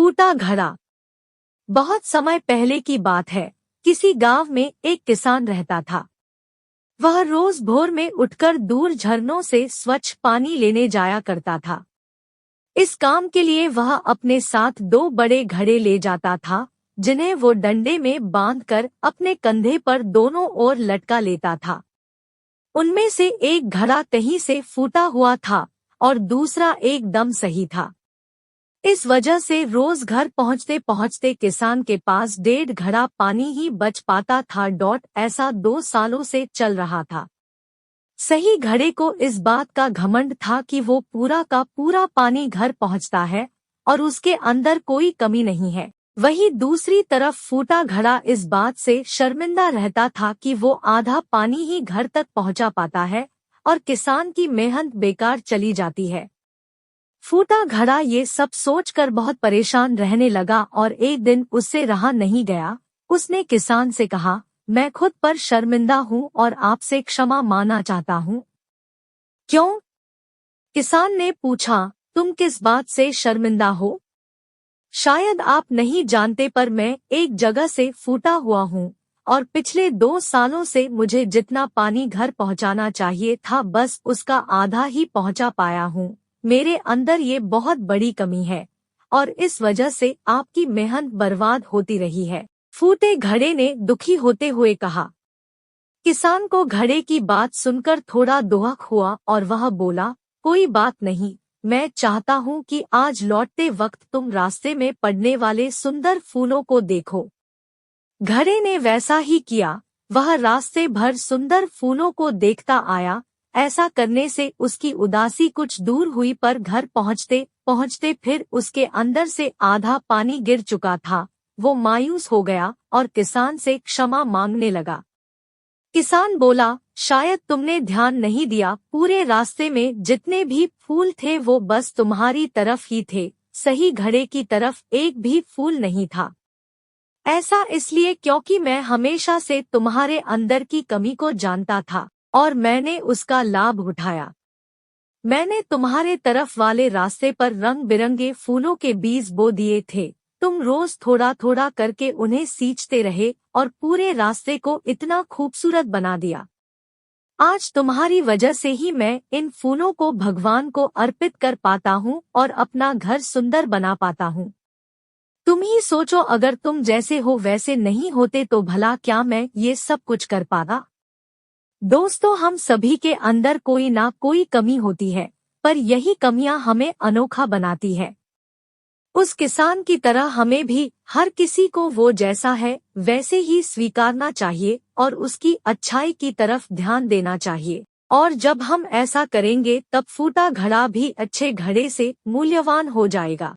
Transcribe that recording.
फूटा घड़ा। बहुत समय पहले की बात है। किसी गांव में एक किसान रहता था। वह रोज भोर में उठकर दूर झरनों से स्वच्छ पानी लेने जाया करता था। इस काम के लिए वह अपने साथ 2 बड़े घड़े ले जाता था, जिन्हें वो डंडे में बांधकर अपने कंधे पर दोनों ओर लटका लेता था। उनमें से एक घड़ा कहीं से फूटा हुआ था और दूसरा एकदम सही था। इस वजह से रोज घर पहुंचते पहुंचते किसान के पास 1.5 घड़ा पानी ही बच पाता था। ऐसा 2 सालों से चल रहा था। सही घड़े को इस बात का घमंड था कि वो पूरा का पूरा पानी घर पहुंचता है और उसके अंदर कोई कमी नहीं है। वहीं दूसरी तरफ फूटा घड़ा इस बात से शर्मिंदा रहता था कि वो आधा पानी ही घर तक पहुंचा पाता है और किसान की मेहनत बेकार चली जाती है। फूटा घड़ा ये सब सोचकर बहुत परेशान रहने लगा और एक दिन उससे रहा नहीं गया। उसने किसान से कहा, मैं खुद पर शर्मिंदा हूँ और आपसे क्षमा मांगना चाहता हूँ। क्यों? किसान ने पूछा, तुम किस बात से शर्मिंदा हो? शायद आप नहीं जानते पर मैं एक जगह से फूटा हुआ हूँ और पिछले 2 सालों से मुझे जितना पानी घर पहुँचाना चाहिए था बस उसका आधा ही पहुँचा पाया हूँ। मेरे अंदर ये बहुत बड़ी कमी है और इस वजह से आपकी मेहनत बर्बाद होती रही है। फूटे घड़े ने दुखी होते हुए कहा। किसान को घड़े की बात सुनकर थोड़ा दुख हुआ और वह बोला, कोई बात नहीं, मैं चाहता हूँ कि आज लौटते वक्त तुम रास्ते में पड़ने वाले सुंदर फूलों को देखो। घड़े ने वैसा ही किया। वह रास्ते भर सुंदर फूलों को देखता आया। ऐसा करने से उसकी उदासी कुछ दूर हुई, पर घर पहुँचते पहुँचते फिर उसके अंदर से आधा पानी गिर चुका था। वो मायूस हो गया और किसान से क्षमा मांगने लगा। किसान बोला, शायद तुमने ध्यान नहीं दिया, पूरे रास्ते में जितने भी फूल थे वो बस तुम्हारी तरफ ही थे, सही घड़े की तरफ एक भी फूल नहीं था। ऐसा इसलिए क्योंकि मैं हमेशा से तुम्हारे अंदर की कमी को जानता था और मैंने उसका लाभ उठाया। मैंने तुम्हारे तरफ वाले रास्ते पर रंग बिरंगे फूलों के बीज बो दिए थे। तुम रोज थोड़ा थोड़ा करके उन्हें सींचते रहे और पूरे रास्ते को इतना खूबसूरत बना दिया। आज तुम्हारी वजह से ही मैं इन फूलों को भगवान को अर्पित कर पाता हूँ और अपना घर सुंदर बना पाता हूँ। तुम ही सोचो, अगर तुम जैसे हो वैसे नहीं होते तो भला क्या मैं ये सब कुछ कर पाता? दोस्तों, हम सभी के अंदर कोई ना कोई कमी होती है, पर यही कमियां हमें अनोखा बनाती है। उस किसान की तरह हमें भी हर किसी को वो जैसा है वैसे ही स्वीकारना चाहिए और उसकी अच्छाई की तरफ ध्यान देना चाहिए। और जब हम ऐसा करेंगे तब फूटा घड़ा भी अच्छे घड़े से मूल्यवान हो जाएगा।